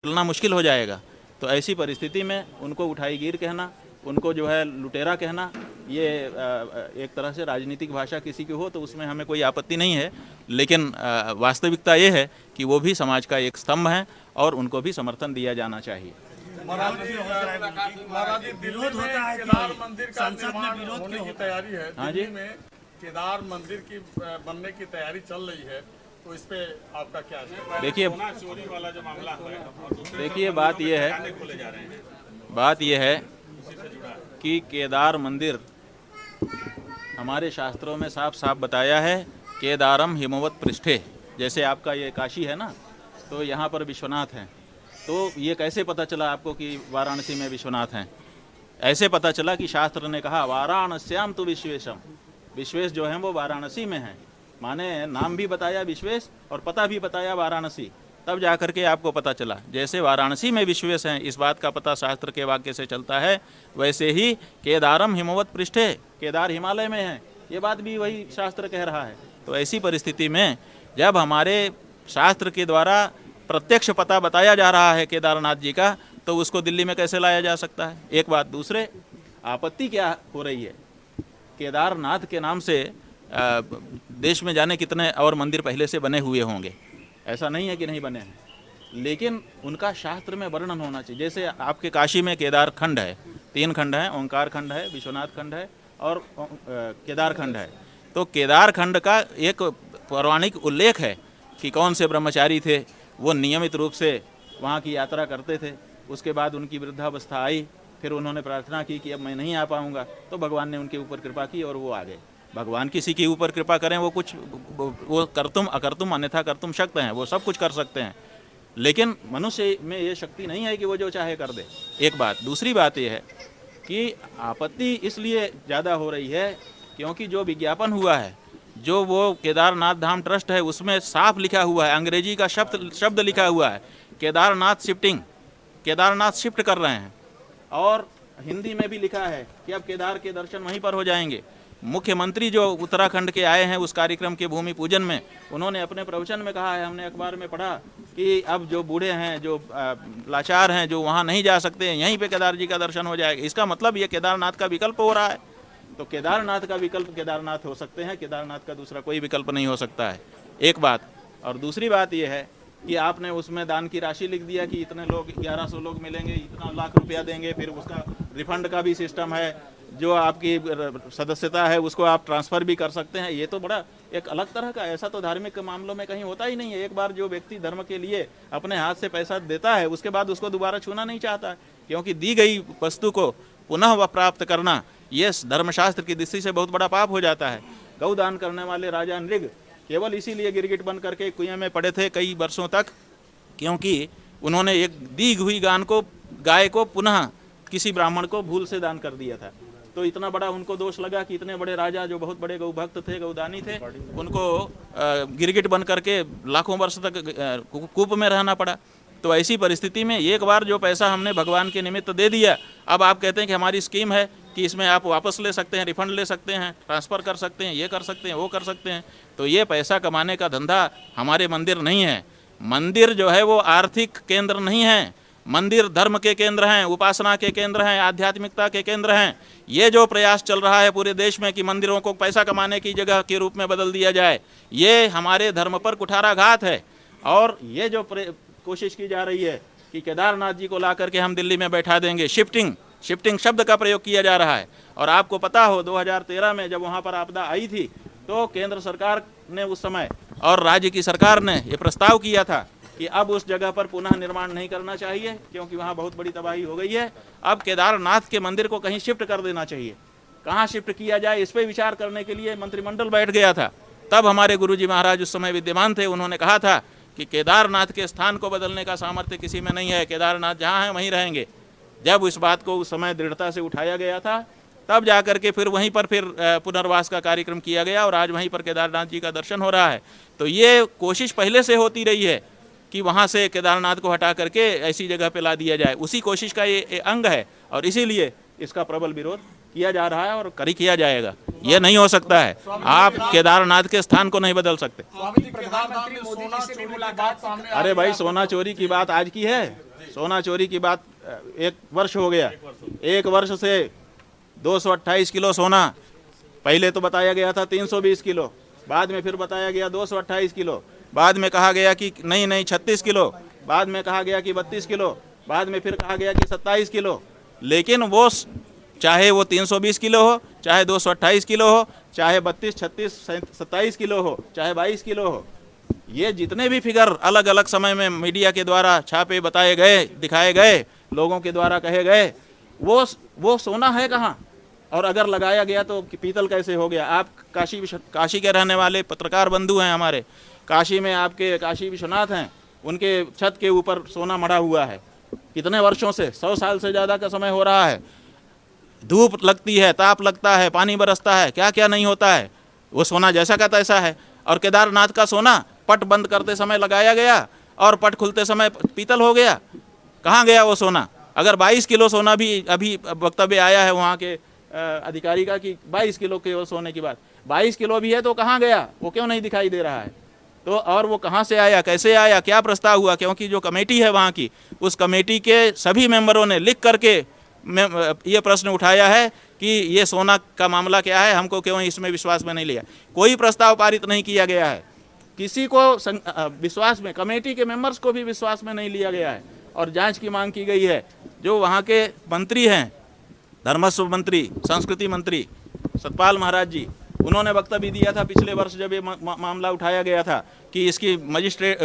निकलना मुश्किल हो जाएगा। तो ऐसी परिस्थिति में उनको उठाईगीर कहना, उनको जो है लुटेरा कहना, ये एक तरह से राजनीतिक भाषा किसी की हो तो उसमें हमें कोई आपत्ति नहीं है, लेकिन वास्तविकता ये है कि वो भी समाज का एक स्तंभ है और उनको भी समर्थन दिया जाना चाहिए। विरोध होता है, केदार मंदिर का निर्माण होने की तैयारी है। हाँ जी, दिल्ली में केदार मंदिर की बनने की तैयारी चल रही है, तो इस पे आपका क्या है? देखिए, चोरी वाला जो मामला है, देखिए बात ये है कि केदार मंदिर हमारे शास्त्रों में साफ साफ बताया है, केदारम हिमवत पृष्ठे। जैसे आपका ये काशी है ना, तो यहाँ पर विश्वनाथ हैं। तो ये कैसे पता चला आपको कि वाराणसी में विश्वनाथ हैं? ऐसे पता चला कि शास्त्र ने कहा वाराणस्याम तो विश्वेशम, विश्वेश जो हैं वो वाराणसी में हैं। माने नाम भी बताया विश्वेश और पता भी बताया वाराणसी, तब जा कर के आपको पता चला। जैसे वाराणसी में विश्वेश हैं, इस बात का पता शास्त्र के वाक्य से चलता है, वैसे ही केदारम हिमवत पृष्ठे, केदार हिमालय में है, ये बात भी वही शास्त्र कह रहा है। तो ऐसी परिस्थिति में जब हमारे शास्त्र के द्वारा प्रत्यक्ष पता बताया जा रहा है केदारनाथ जी का, तो उसको दिल्ली में कैसे लाया जा सकता है? एक बात। दूसरे, आपत्ति क्या हो रही है? केदारनाथ के नाम से देश में जाने कितने और मंदिर पहले से बने हुए होंगे, ऐसा नहीं है कि नहीं बने हैं, लेकिन उनका शास्त्र में वर्णन होना चाहिए। जैसे आपके काशी में केदार खंड है, 3 खंड हैं, ओंकार खंड है, विश्वनाथ खंड है और केदार खंड है। तो केदार खंड का एक पौराणिक उल्लेख है कि कौन से ब्रह्मचारी थे, वो नियमित रूप से वहाँ की यात्रा करते थे। उसके बाद उनकी वृद्धावस्था आई, फिर उन्होंने प्रार्थना की कि अब मैं नहीं आ पाऊँगा, तो भगवान ने उनके ऊपर कृपा की और वो आ गए। भगवान किसी के ऊपर कृपा करें, वो करतुम अकर्तुम अन्यथा कर्तुम शक्त हैं, वो सब कुछ कर सकते हैं, लेकिन मनुष्य में ये शक्ति नहीं है कि वो जो चाहे कर दे। एक बात। दूसरी बात ये है कि आपत्ति इसलिए ज़्यादा हो रही है क्योंकि जो विज्ञापन हुआ है, जो वो केदारनाथ धाम ट्रस्ट है, उसमें साफ लिखा हुआ है, अंग्रेजी का शब्द लिखा हुआ है, केदारनाथ शिफ्टिंग, केदारनाथ शिफ्ट कर रहे हैं। और हिंदी में भी लिखा है कि अब केदार के दर्शन वहीं पर हो जाएंगे। मुख्यमंत्री जो उत्तराखंड के आए हैं उस कार्यक्रम के भूमि पूजन में, उन्होंने अपने प्रवचन में कहा है, हमने अखबार में पढ़ा कि अब जो बूढ़े हैं, जो लाचार हैं, जो वहाँ नहीं जा सकते हैं, यहीं पे केदार जी का दर्शन हो जाएगा। इसका मतलब ये केदारनाथ का विकल्प हो रहा है। तो केदारनाथ का विकल्प केदारनाथ हो सकते हैं, केदारनाथ का दूसरा कोई विकल्प नहीं हो सकता है। एक बात। और दूसरी बात ये है कि आपने उसमें दान की राशि लिख दिया कि इतने लोग, 1100 लोग मिलेंगे, इतना लाख रुपया देंगे, फिर उसका रिफंड का भी सिस्टम है, जो आपकी सदस्यता है उसको आप ट्रांसफ़र भी कर सकते हैं। ये तो बड़ा एक अलग तरह का, ऐसा तो धार्मिक मामलों में कहीं होता ही नहीं है। एक बार जो व्यक्ति धर्म के लिए अपने हाथ से पैसा देता है, उसके बाद उसको दोबारा छूना नहीं चाहता है, क्योंकि दी गई वस्तु को पुनः वह प्राप्त करना, ये धर्मशास्त्र की दृष्टि से बहुत बड़ा पाप हो जाता है। गौदान करने वाले राजा नृग केवल इसीलिए गिरगिट बन करके कुएं में पड़े थे कई वर्षों तक, क्योंकि उन्होंने एक दी हुई गाय को पुनः किसी ब्राह्मण को भूल से दान कर दिया था। तो इतना बड़ा उनको दोष लगा कि इतने बड़े राजा जो बहुत बड़े गौभक्त थे, गौदानी थे, उनको गिरगिट बन करके लाखों वर्ष तक कूप में रहना पड़ा। तो ऐसी परिस्थिति में एक बार जो पैसा हमने भगवान के निमित्त दे दिया, अब आप कहते हैं कि हमारी स्कीम है कि इसमें आप वापस ले सकते हैं, रिफंड ले सकते हैं, ट्रांसफ़र कर सकते हैं, ये कर सकते हैं, वो कर सकते हैं। तो ये पैसा कमाने का धंधा हमारे मंदिर नहीं है। मंदिर जो है वो आर्थिक केंद्र नहीं है, मंदिर धर्म के केंद्र हैं, उपासना के केंद्र हैं, आध्यात्मिकता के केंद्र हैं। ये जो प्रयास चल रहा है पूरे देश में कि मंदिरों को पैसा कमाने की जगह के रूप में बदल दिया जाए, ये हमारे धर्म पर कुठाराघात है। और ये जो कोशिश की जा रही है कि केदारनाथ जी को ला करके हम दिल्ली में बैठा देंगे, शिफ्टिंग शब्द का प्रयोग किया जा रहा है। और आपको पता हो 2013 में जब वहाँ पर आपदा आई थी, तो केंद्र सरकार ने उस समय और राज्य की सरकार ने ये प्रस्ताव किया था कि अब उस जगह पर पुनः निर्माण नहीं करना चाहिए, क्योंकि वहाँ बहुत बड़ी तबाही हो गई है। अब केदारनाथ के मंदिर को कहीं शिफ्ट कर देना चाहिए। कहाँ शिफ्ट किया जाए, इस पर विचार करने के लिए मंत्रिमंडल बैठ गया था। तब हमारे गुरुजी महाराज उस समय विद्यमान थे, उन्होंने कहा था कि केदारनाथ के स्थान को बदलने का सामर्थ्य किसी में नहीं है, केदारनाथ जहाँ हैं वहीं रहेंगे। जब इस बात को उस समय दृढ़ता से उठाया गया था, तब जाकर के फिर वहीं पर पुनर्वास का कार्यक्रम किया गया और आज वहीं पर केदारनाथ जी का दर्शन हो रहा है। तो ये कोशिश पहले से होती रही है कि वहाँ से केदारनाथ को हटा करके ऐसी जगह पे ला दिया जाए। उसी कोशिश का ये अंग है और इसीलिए इसका प्रबल विरोध किया जा रहा है और किया जाएगा। ये नहीं हो सकता है, आप केदारनाथ के स्थान को नहीं बदल सकते। प्रधानमंत्री मोदी जी से भी मुलाकात सामने, अरे भाई, सोना चोरी की बात आज की है? सोना चोरी की बात 1 वर्ष हो गया। 1 वर्ष से 228 किलो सोना पहले तो बताया गया था 320 किलो, बाद में फिर बताया गया 228 किलो, बाद में कहा गया कि नहीं 36 किलो, बाद में कहा गया कि 32 किलो, बाद में फिर कहा गया कि 27 किलो। लेकिन वो चाहे वो 320 किलो हो, चाहे 228 किलो हो, चाहे 32, 36, 27 किलो हो, चाहे 22 किलो हो, ये जितने भी फिगर अलग अलग समय में मीडिया के द्वारा छापे बताए गए, दिखाए गए, लोगों के द्वारा कहे गए, वो सोना है कहाँ? और अगर लगाया गया तो पीतल कैसे हो गया? आप काशी के रहने वाले पत्रकार बंधु हैं हमारे, काशी में आपके काशी विश्वनाथ हैं, उनके छत के ऊपर सोना मढ़ा हुआ है कितने वर्षों से, 100 साल से ज़्यादा का समय हो रहा है। धूप लगती है, ताप लगता है, पानी बरसता है, क्या क्या नहीं होता है, वो सोना जैसा का तैसा है। और केदारनाथ का सोना पट बंद करते समय लगाया गया और पट खुलते समय पीतल हो गया, कहाँ गया वो सोना? अगर 22 किलो सोना भी अभी वक्तव्य आया है वहाँ के अधिकारी का कि 22 किलो के सोने की बात, 22 किलो भी है तो कहाँ गया? वो क्यों नहीं दिखाई दे रहा है? तो और वो कहाँ से आया, कैसे आया, क्या प्रस्ताव हुआ? क्योंकि जो कमेटी है वहाँ की, उस कमेटी के सभी मेंबरों ने लिख करके ये प्रश्न उठाया है कि ये सोना का मामला क्या है, हमको क्यों इसमें विश्वास में नहीं लिया। कोई प्रस्ताव पारित नहीं किया गया है, किसी को विश्वास में, कमेटी के मेंबर्स को भी विश्वास में नहीं लिया गया है और जांच की मांग की गई है। जो वहाँ के मंत्री हैं, धर्मस्व मंत्री, संस्कृति मंत्री सतपाल महाराज जी, उन्होंने वक्तव्य दिया था पिछले वर्ष जब ये मामला उठाया गया था कि इसकी मजिस्ट्रेट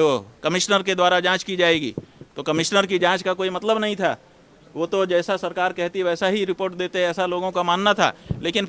कमिश्नर के द्वारा जांच की जाएगी। तो कमिश्नर की जांच का कोई मतलब नहीं था, वो तो जैसा सरकार कहती वैसा ही रिपोर्ट देते, ऐसा लोगों का मानना था। लेकिन